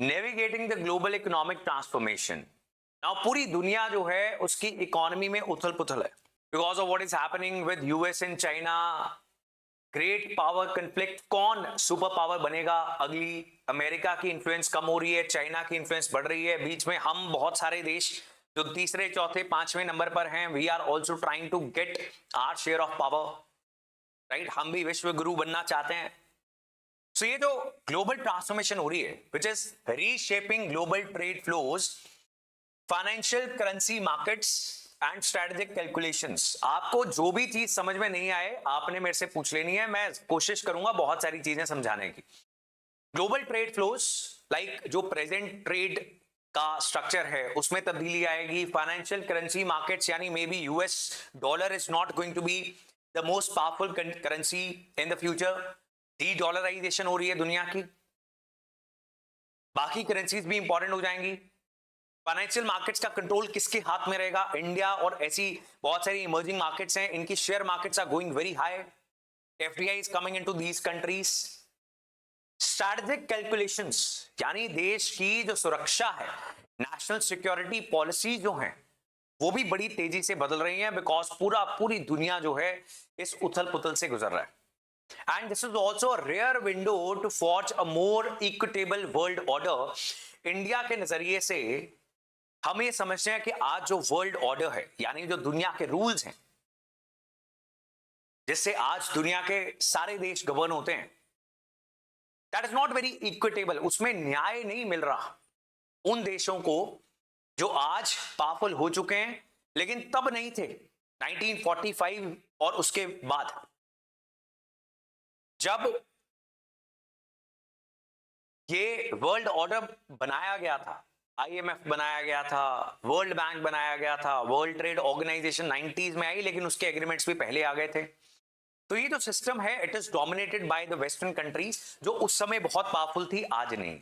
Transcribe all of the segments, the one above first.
Navigating the global economic transformation. Now पूरी दुनिया जो है उसकी इकोनॉमी में उथल पुथल है because of what is happening with US and China. Great power conflict, कौन सुपर पावर बनेगा अगली। अमेरिका की इन्फ्लुएंस कम हो रही है, चाइना की इन्फ्लुएंस बढ़ रही है, बीच में हम बहुत सारे देश जो तीसरे चौथे पांचवें नंबर पर हैं, we are also trying to get our share of power, right. हम भी विश्व गुरु बनना चाहते हैं। सो ये जो ग्लोबल ट्रांसफॉर्मेशन हो रही है which is reshaping global trade flows, financial currency markets and strategic calculations. आपको जो भी चीज समझ में नहीं आए आपने मेरे से पूछ लेनी है, मैं कोशिश करूंगा बहुत सारी चीजें समझाने की। ग्लोबल ट्रेड फ्लोज लाइक जो प्रेजेंट ट्रेड का स्ट्रक्चर है उसमें तब्दीली आएगी। फाइनेंशियल करेंसी मार्केट्स यानी may be US dollar is not going to be the most powerful currency in the future. Dedollarisation हो रही है दुनिया की, बाकी करेंसीज भी इंपॉर्टेंट हो जाएंगी। फाइनेंशियल मार्केट्स का कंट्रोल किसके हाथ में रहेगा? इंडिया और ऐसी बहुत सारी इमर्जिंग मार्केट्स हैं, इनकी share markets are going very high. FDI is coming into these countries. Strategic calculations यानी देश की जो सुरक्षा है, नेशनल सिक्योरिटी पॉलिसी जो है वो भी बड़ी तेजी से बदल रही है बिकॉज पूरी दुनिया जो है इस उथल पुथल से गुजर रहा है। And this is also a rare window to forge a more equitable world order. India के नजरिए से हम ये समझते हैं कि आज जो वर्ल्ड ऑर्डर है यानी जो दुनिया के रूल्स हैं जिससे आज दुनिया के सारे देश गवर्न होते हैं, that is not very equitable. उसमें न्याय नहीं मिल रहा उन देशों को जो आज पावरफुल हो चुके हैं लेकिन तब नहीं थे 1945 और उसके बाद जब ये वर्ल्ड ऑर्डर बनाया गया था, आईएमएफ बनाया गया था, वर्ल्ड बैंक बनाया गया था, वर्ल्ड ट्रेड ऑर्गेनाइजेशन 90s में आई लेकिन उसके एग्रीमेंट्स भी पहले आ गए थे। तो ये जो सिस्टम है it is dominated by the western countries जो उस समय बहुत पावरफुल थी, आज नहीं।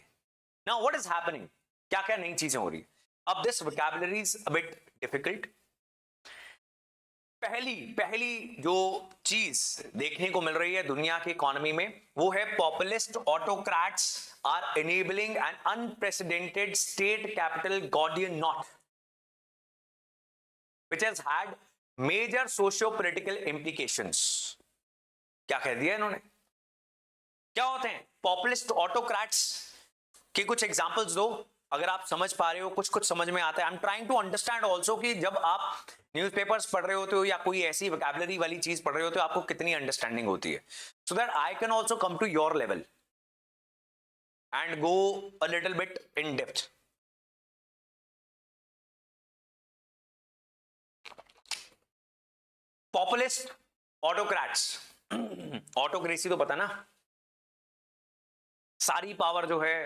नाउ व्हाट इज हैपनिंग, क्या क्या नई चीजें हो रही है। अब this vocabulary is a bit difficult. पहली जो चीज देखने को मिल रही है दुनिया की इकोनॉमी में वो है populist autocrats are enabling an unprecedented state capital Gordian knot which has had major socio political implications. क्या कह दिया इन्होंने? क्या होते हैं पॉपुलिस्ट ऑटोक्रेट्स के कुछ एग्जांपल्स दो अगर आप समझ पा रहे हो, कुछ समझ में आता है। I am trying to understand also कि जब आप न्यूज़पेपर्स पढ़ रहे होते हो या कोई ऐसी वोकैबुलरी वाली चीज पढ़ रहे होते हो आपको कितनी अंडरस्टैंडिंग होती है, so that I can also come to your level and go a little bit in depth. Populist autocrats, autocracy तो पता ना, सारी पावर जो है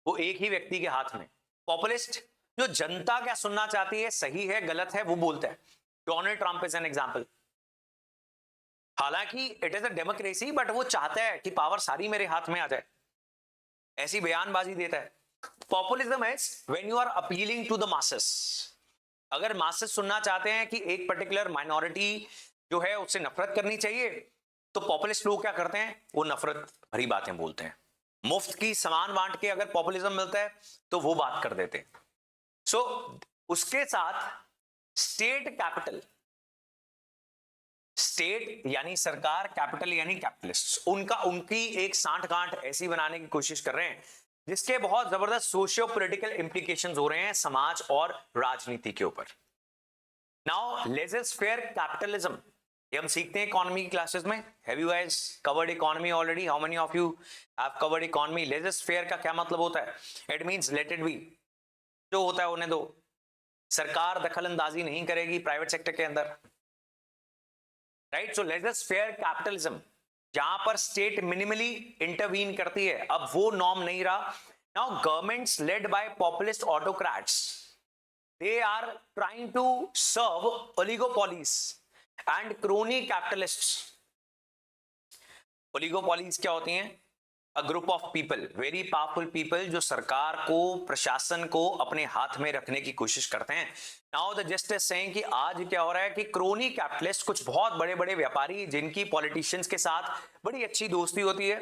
वो एक ही व्यक्ति के हाथ में। पॉपुलिस्ट जो जनता क्या सुनना चाहती है, सही है गलत है वो बोलता है। Donald Trump is an example. हालांकि it is a democracy but वो चाहता है कि पावर सारी मेरे हाथ में आ जाए, ऐसी बयानबाजी देता है। Populism is when you are appealing to the masses. अगर मासेस सुनना चाहते हैं कि एक पर्टिकुलर माइनॉरिटी जो है उससे नफरत करनी चाहिए तो पॉपुलिस्ट लोग क्या करते हैं, वो नफरत भरी बातें बोलते हैं। मुफ्त की सामान बांट के अगर पॉपुलिज्म मिलता है तो वो बात कर देते हैं। सो उसके साथ स्टेट कैपिटल, स्टेट यानी सरकार, कैपिटल यानी कैपिटलिस्ट, उनकी एक सांठगांठ ऐसी बनाने की कोशिश कर रहे हैं जिसके बहुत जबरदस्त सोशियो पॉलिटिकल इंप्लीकेशंस हो रहे हैं समाज और राजनीति के ऊपर। नाउ लेज़र-फेयर कैपिटलिज्म ये हम सीखते हैं इकोनॉमी की क्लासेस में। Have you guys covered economy already? How many of you have covered economy? Laser-fair का क्या मतलब होता है? It means let it be, जो होता है होने दो, सरकार दखल अंदाजी नहीं करेगी प्राइवेट सेक्टर के अंदर, राइट। सो लेज़र-फेयर कैपिटलिज्म जहां पर स्टेट मिनिमली इंटरवीन करती है, अब वो नॉर्म नहीं रहा। Now governments led by populist autocrats, they are trying to serve oligopolies and crony capitalists. oligopolies क्या होती हैं? A group of people, very powerful people जो सरकार को, प्रशासन को अपने हाथ में रखने की कोशिश करते हैं। Now the just is saying कि आज क्या हो रहा है कि क्रोनी कैपिटलिस्ट, कुछ बहुत बड़े बड़े व्यापारी जिनकी पॉलिटिशियंस के साथ बड़ी अच्छी दोस्ती होती है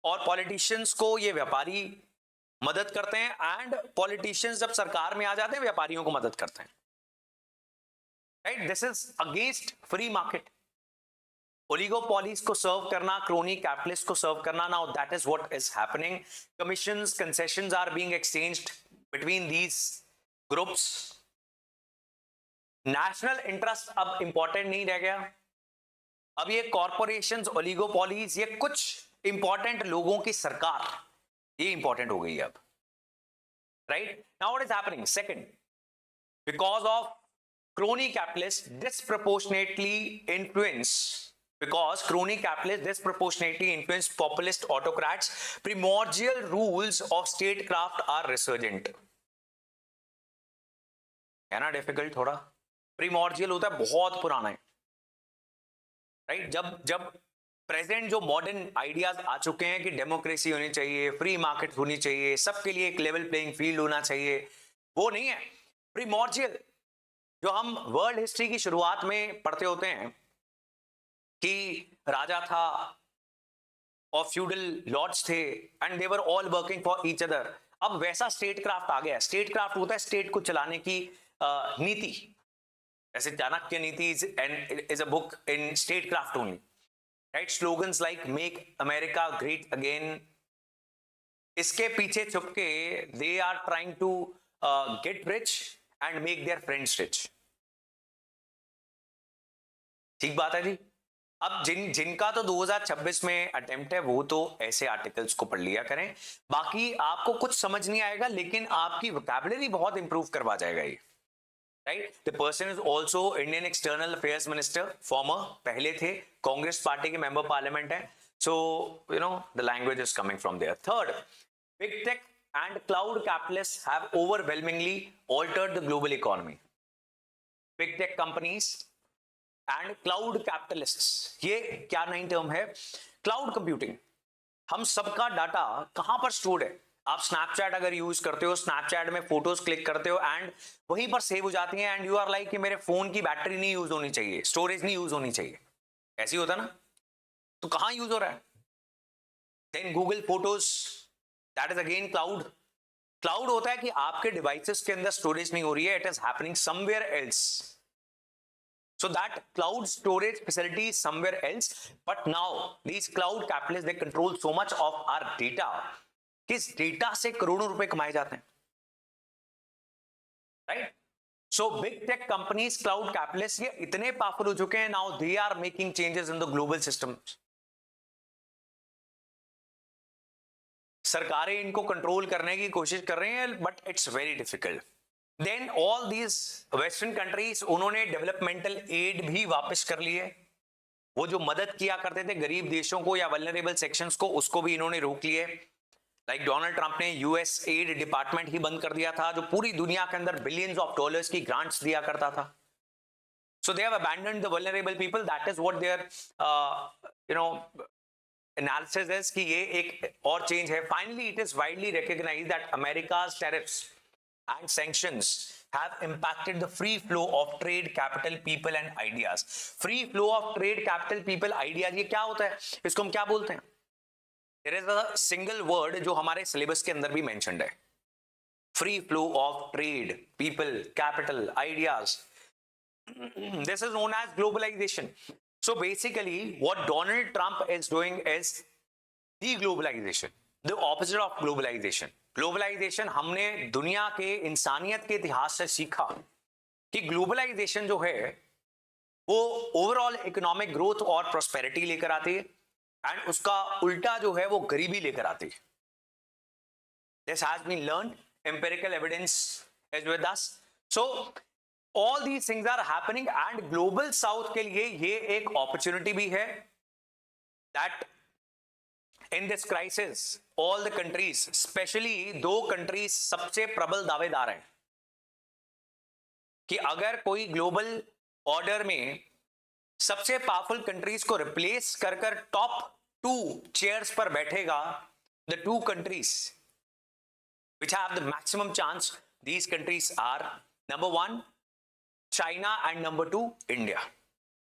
और पॉलिटिशियंस को ये व्यापारी मदद करते हैं, एंड पॉलिटिशियंस जब सरकार में आ जाते हैं व्यापारियों को मदद करते हैं, right? This is against free market. Oligopolies को सर्व करना, क्रोनी कैपिटलिस्ट को सर्व करना, now that is what is happening. Commissions, concessions are being exchanged between these groups. National interest अब इंपॉर्टेंट नहीं रह गया। अब ये कॉर्पोरेशंस, ओलिगोपॉलीज, ये कुछ इंपॉर्टेंट लोगों की सरकार, ये इंपॉर्टेंट हो गई है अब, right? Now what is happening? Second, because of crony capitalists disproportionately influence populist autocrats, primordial rules of statecraft are resurgent. है ना डिफिकल्ट थोड़ा? प्रीमॉर्जियल होता है बहुत पुराना है, राइट? जब प्रेजेंट जो मॉडर्न आइडियाज आ चुके हैं कि डेमोक्रेसी होनी चाहिए, फ्री मार्केट होनी चाहिए, सबके लिए एक लेवल प्लेइंग फील्ड होना चाहिए, वो नहीं है। प्रीमॉर्जियल जो हम वर्ल्ड हिस्ट्री की शुरुआत में पढ़ते होते हैं कि राजा था और फ्यूडल लॉर्ड्स थे and they were all working for each other, अब वैसा स्टेट क्राफ्ट आ गया। स्टेट क्राफ्ट होता है स्टेट को चलाने की नीति। ऐसे Chanakya Niti is a book in statecraft only, right? Slogans like make America great again, इसके पीछे छुप के they are trying to get rich and make their friends rich. ठीक बात है जी। अब जिनका तो 2026 में अटेम्प्ट है वो तो ऐसे आर्टिकल्स को पढ़ लिया करें, बाकी आपको कुछ समझ नहीं आएगा लेकिन आपकी वोकैबुलरी बहुत इंप्रूव करवा जाएगा ये, right? The person is also Indian external affairs minister, former, पहले थे, कांग्रेस पार्टी के मेंबर पार्लियामेंट है, so you know the language is coming from there. Third, big tech and cloud capitalists have overwhelmingly altered the global economy. Big tech companies and cloud capitalists, ये क्या नई term है? Cloud computing. हम सबका data कहां पर stored है? आप स्नैपचैट अगर यूज करते हो, स्नैपचैट में फोटोज क्लिक करते हो एंड वहीं पर सेव हो जाती हैं एंड यू आर लाइक कि मेरे फोन की बैटरी नहीं यूज होनी चाहिए, स्टोरेज नहीं यूज होनी चाहिए, ऐसे ही होता ना? तो कहां यूज हो रहा है? Then Google photos, that is again cloud. Cloud होता है कि आपके डिवाइसेस के अंदर स्टोरेज नहीं हो रही है, it is happening somewhere else, so that cloud storage facility is somewhere else, but now these cloud capitalists they control so much of our data, किस डेटा से करोड़ों रुपए कमाए जाते हैं, right? So big tech companies, cloud capitalists, ये इतने powerful हो चुके हैं, now they are making changes in the global system. सरकारें इनको कंट्रोल करने की कोशिश कर रही हैं, but it's very difficult. Then all these western countries, उन्होंने डेवलपमेंटल एड भी वापस कर ली है। वो जो मदद किया करते थे गरीब देशों को या वल्नरेबल सेक्शंस को, उसको भी इन्होंने रोक लिए। लाइक डोनाल्ड ट्रंप ने यूएस एड डिपार्टमेंट ही बंद कर दिया था, जो पूरी दुनिया के अंदर बिलियंस ऑफ डॉलर्स की ग्रांट्स दिया करता था। So they have abandoned the vulnerable people, that is what their you know analysis है कि ये एक और चेंज है। Finally it is widely recognised that America's tariffs and sanctions have impacted the free flow of trade, capital, people and ideas. Free flow of trade, capital, people, ideas, ये क्या होता है? इसको हम क्या बोलते हैं? There is a single word जो हमारे सिलेबस के अंदर भी mentioned है, free flow of trade, people, capital, ideas. This is known as globalization. So basically what Donald Trump is doing is deglobalization, the opposite of globalization. Globalization, हमने दुनिया के, इंसानियत के इतिहास से सीखा कि ग्लोबलाइजेशन जो है वो ओवरऑल इकोनॉमिक ग्रोथ और प्रोस्पेरिटी लेकर आती है एंड उसका उल्टा जो है वो गरीबी लेकर आती है। This has been learned, empirical evidence is with us. So all these things are happening and global south के लिए ये एक अपॉर्चुनिटी भी है that in this crisis all the countries, especially दो कंट्रीज सबसे प्रबल दावेदार हैं कि अगर कोई ग्लोबल ऑर्डर में सबसे पावरफुल कंट्रीज को रिप्लेस कर कर टॉप 2 चेयर्स पर बैठेगा, the 2 countries which have the maximum chance, these countries are number 1 China and number 2 India.